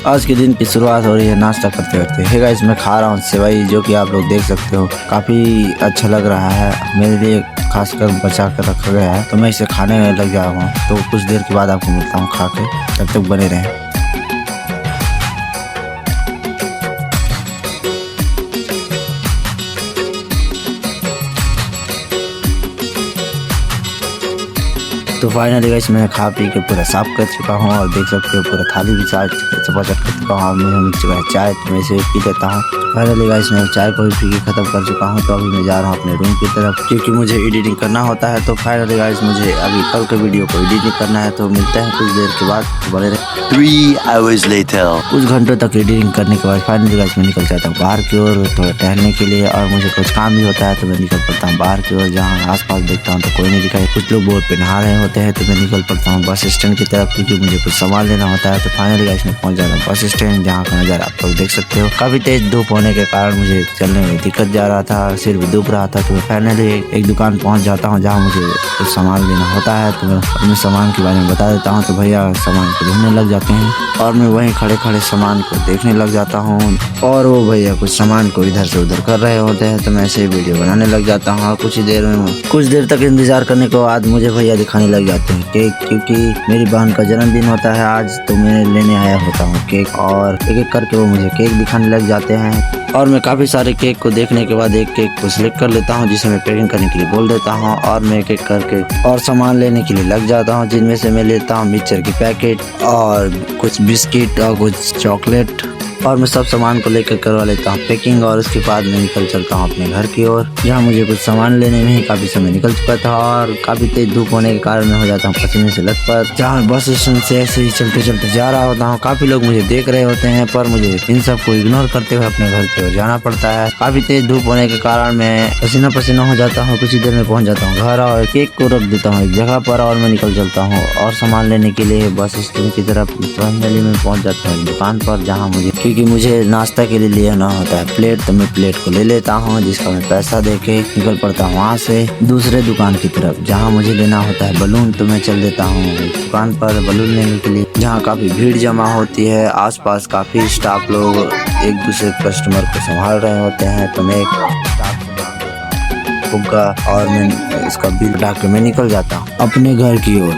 आज के दिन की शुरुआत हो रही है नाश्ता करते करते। हे गाइस, मैं खा रहा हूँ सेवई, जो कि आप लोग देख सकते हो काफ़ी अच्छा लग रहा है। मेरे लिए खासकर बचा कर रखा गया है, तो मैं इसे खाने में लग गया हूँ। तो कुछ देर के बाद आपको मिलता हूँ खा के, तब तक बने रहें। तो फाइनली गाइस, मैं खा पी के पूरा साफ कर चुका हूँ और देख सकते हो पूरा थाली भी साफ चपाचट कर चुका हूँ। मुझे मिल चुका है चाय, तो मैं इसे पी लेता हूँ। फाइनली गाइस, मैं चाय को भी पी के खत्म कर चुका हूँ। तो अभी मैं जा रहा हूँ अपने रूम की तरफ, क्योंकि मुझे एडिटिंग करना होता है। तो फाइनली गाइस, मुझे अभी कल के वीडियो को एडिटिंग करना है। तो मिलते हैं कुछ देर के बाद, बने रहे। 3 hours later. कुछ घंटों तक एडिटिंग करने के बाद फाइनली गाइस मैं निकल जाता हूँ बाहर की ओर थोड़ा टहलने के लिए, और मुझे कुछ काम भी होता है। तो मैं निकल पड़ता हूँ बाहर की ओर, जहाँ आसपास देखता हूँ तो कोई नहीं दिखाई। कुछ लोग बोर्ड पे नहा रहे होते हैं, तो मैं निकल पड़ता हूँ बस स्टैंड की तरफ, क्योंकि मुझे कुछ सामान लेना होता है। तो फाइनली गाइस मैं पहुंच जाता हूँ बस स्टैंड, जहाँ का नज़ारा आप लोग देख सकते हो। काफी तेज धूप होने के कारण मुझे चलने में दिक्कत जा रहा था, सिर भी दुख रहा था। तो फाइनली एक दुकान पहुंच जाता हूँ, जहाँ मुझे कुछ सामान लेना होता है। तो मैं अपने सामान के बारे में बता देता हूँ। तो भैया सामान को ढूंढने लग जाते हैं, और मैं वहीं खड़े खड़े सामान को देखने लग जाता हूँ। और वो भैया कुछ सामान को इधर से उधर कर रहे होते हैं, तो मैं ऐसे ही वीडियो बनाने लग जाता हूँ। और कुछ देर तक इंतजार करने के बाद मुझे भैया दिखाने लग जाते हैं केक, क्योंकि मेरी बहन का जन्मदिन होता है आज। तो मैं लेने आया होता हूँ केक, और एक एक करके वो मुझे केक दिखाने लग जाते हैं। और मैं काफ़ी सारे केक को देखने के बाद एक केक को सिलेक्ट कर लेता हूँ, जिसे मैं पैकिंग करने के लिए बोल देता हूँ। और मैं एक एक करके और सामान लेने के लिए लग जाता हूँ, जिनमें से मैं लेता हूँ मिक्सचर की पैकेट और कुछ बिस्किट और कुछ चॉकलेट, और मैं सब सामान को लेकर करवा लेता हूँ पैकिंग। और उसके बाद मैं निकल चलता हूँ अपने घर की ओर, जहाँ मुझे कुछ सामान लेने में ही काफ़ी समय निकल चुका था। और काफ़ी तेज धूप होने के कारण मैं हो जाता हूँ पसीने से लथपथ, जहाँ मैं बस स्टैंड से ऐसे ही चलते चलते जा रहा होता हूँ। काफ़ी लोग मुझे देख रहे होते हैं, पर मुझे इन सब को इग्नोर करते हुए अपने घर की ओर जाना पड़ता है। काफ़ी तेज धूप होने के कारण मैं पसीना पसीना हो जाता हूँ। कुछ ही देर में पहुँच जाता हूँ घर, और केक को रख देता हूँ एक जगह पर, और मैं निकल चलता हूँ और सामान लेने के लिए बस स्टैंड की तरफ। फाइनली मैं पहुँच जाता हूँ दुकान पर, जहाँ क्योंकि मुझे नाश्ता के लिए लेना होता है प्लेट, तो मैं प्लेट को ले लेता हूँ, जिसका मैं पैसा देके निकल पड़ता हूँ वहाँ से दूसरे दुकान की तरफ, जहाँ मुझे लेना होता है बलून। तो मैं चल देता हूँ दुकान पर बलून लेने के लिए, जहाँ काफी भीड़ जमा होती है। आसपास काफी स्टाफ लोग एक दूसरे कस्टमर को संभाल रहे होते हैं। तो मैं फुग्गा और मैं इसका बिल हटा के मैं निकल जाता हूँ अपने घर की ओर,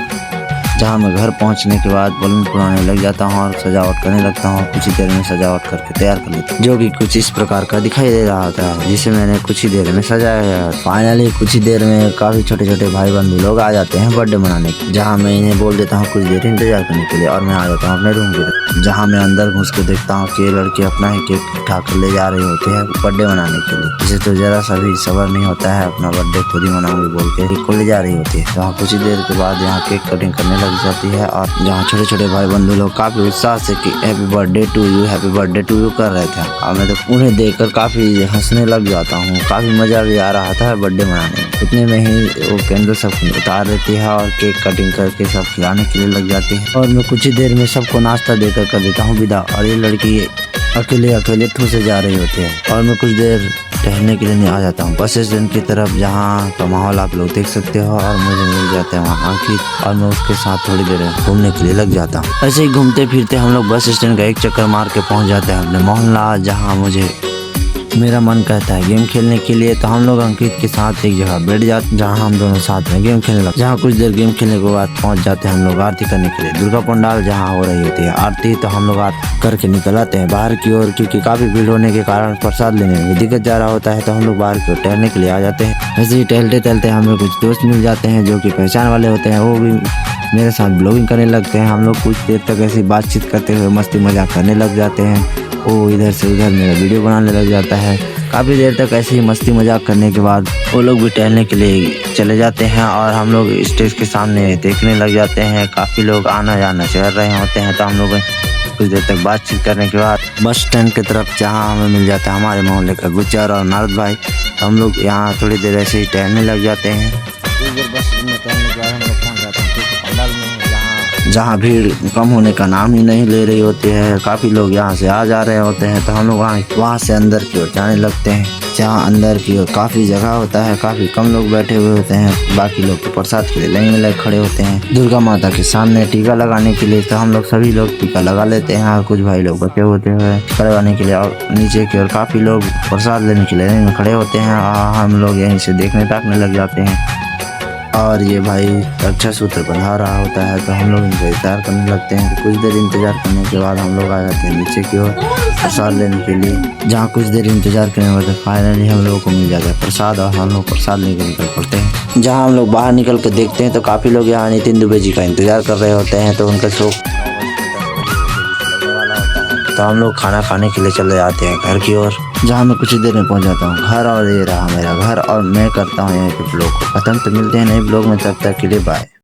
जहाँ मैं घर पहुँचने के बाद बलून फुलाने लग जाता हूँ और सजावट करने लगता हूँ। कुछ ही देर में सजावट करके तैयार कर लेता हूँ, जो कि कुछ इस प्रकार का दिखाई दे रहा था, जिसे मैंने कुछ ही देर में सजाया है। फाइनली कुछ ही देर में काफी छोटे छोटे भाई बंधु लोग आ जाते हैं बर्थडे मनाने, जहाँ मैं इन्हें बोल देता हूँ कुछ देर इंतजार करने के लिए, और मैं आ जाता हूँ अपने रूम की तरफ, जहाँ मैं अंदर घुस के देखता हूँ कि ये लड़के अपना ही केक उठा कर ले जा रहे होते हैं बर्थडे मनाने के लिए। इसे तो जरा सा भी सब्र नहीं होता है, अपना बर्थडे खुद ही मनाऊंगी बोल के केक को ले जा रही होती है। जहाँ कुछ ही देर के बाद यहाँ केक कटिंग करने लग जाती है, और जहाँ छोटे छोटे भाई बंधु लोग काफी उत्साह से कि happy birthday to you, happy birthday to you कर रहे थे। और मैं तो उन्हें देखकर काफी हंसने लग जाता हूँ। काफी मजा भी आ रहा था बर्थडे मनाने में। इतने में ही वो कैंडल सब उतार देती है और केक कटिंग करके सब खिलाने के लिए लग जाती है, और मैं कुछ ही देर में सबको नाश्ता देकर कर देता हूँ विदा। और ये लड़की अकेले अकेले ठूसे जा रही होती है, और मैं कुछ देर टहलने के लिए आ जाता हूँ बस स्टैंड की तरफ, जहाँ का माहौल आप लोग देख सकते हो। और मुझे मिल जाता है वहाँ आंखी, और मैं उसके साथ थोड़ी देर घूमने के लिए लग जाता हूँ। ऐसे ही घूमते फिरते हम लोग बस स्टैंड का एक चक्कर मार के पहुँच जाते हैं अपने मोहल्ला, जहाँ मुझे मेरा मन कहता है गेम खेलने के लिए। तो हम लोग अंकित के साथ एक जगह बैठ जाते, जहाँ हम दोनों साथ में गेम खेलने लगे। जहाँ कुछ देर गेम खेलने के बाद पहुँच जाते हैं हम लोग आरती करने के लिए दुर्गा पंडाल, जहाँ हो रही होती है आरती। तो हम लोग आरती करके निकल आते हैं बाहर की ओर, क्योंकि काफी भीड़ होने के कारण प्रसाद लेने में दिक्कत जा रहा होता है। तो हम लोग बाहर की ओर टहलने के लिए आ जाते हैं। ऐसे ही टहलते टहलते हमें कुछ दोस्त मिल जाते हैं, जो कि पहचान वाले होते हैं। वो भी मेरे साथ ब्लॉगिंग करने लगते हैं। हम लोग कुछ देर तक ऐसी बातचीत करते हुए मस्ती मजाक करने लग जाते हैं। वो इधर से उधर मेरा वीडियो बनाने लग जाता है। काफ़ी देर तक ऐसे ही मस्ती मजाक करने के बाद वो लोग भी टहलने के लिए चले जाते हैं, और हम लोग स्टेज के सामने देखने लग जाते हैं। काफ़ी लोग आना जाना चल रहे होते हैं। तो हम लोग कुछ देर तक बातचीत करने के बाद बस स्टैंड की तरफ, जहाँ हमें मिल जाता है हमारे मोहल्ले का गुज्जर और नारद भाई। तो हम लोग यहाँ थोड़ी देर ऐसे ही टहलने लग जाते हैं। कुछ देर बस में टहलने के बाद हम लोग पहुँच जाते हैं पंडाल में, जहाँ भीड़ कम होने का नाम ही नहीं ले रही होती है। काफी लोग यहाँ से आ जा रहे होते हैं, तो हम लोग वहाँ से अंदर की ओर जाने लगते हैं। जहाँ अंदर की ओर काफी जगह होता है, काफी कम लोग बैठे हुए होते हैं। बाकी लोग तो प्रसाद के लिए लाइन में लगे खड़े होते हैं दुर्गा माता के सामने टीका लगाने के लिए। तो हम लोग सभी लोग टीका लगा लेते हैं और कुछ भाई लोग बचे होते हैं टीका लगाने के लिए। और नीचे की ओर काफी लोग प्रसाद लेने के लिए लाइन में खड़े होते हैं और हम लोग यहीं से देखने ताकने लग जाते हैं। और ये भाई रक्षा सूत्र बंधा रहा होता है, तो हम लोग इंतजार करने लगते हैं। कुछ देर इंतजार करने के बाद हम लोग आ जाते हैं नीचे की ओर प्रसाद लेने के लिए। जहाँ कुछ देर इंतजार करने के बाद फाइनली हम लोगों को मिल जाता है प्रसाद और हम लोग प्रसाद लेकर निकल पड़ते हैं। जहाँ हम लोग बाहर निकल कर देखते हैं तो काफी लोग यहाँ नितिन दुबे जी का इंतजार कर रहे होते हैं। तो उनका शो तो हम लोग खाना खाने के लिए चले जाते हैं घर की ओर, जहाँ मैं कुछ देर में पहुंच जाता हूँ घर। और ये रहा मेरा घर और मैं करता हूँ यहीं पे ब्लॉग को खत्म। तो मिलते हैं नए ब्लॉग में, तब तक के लिए बाय।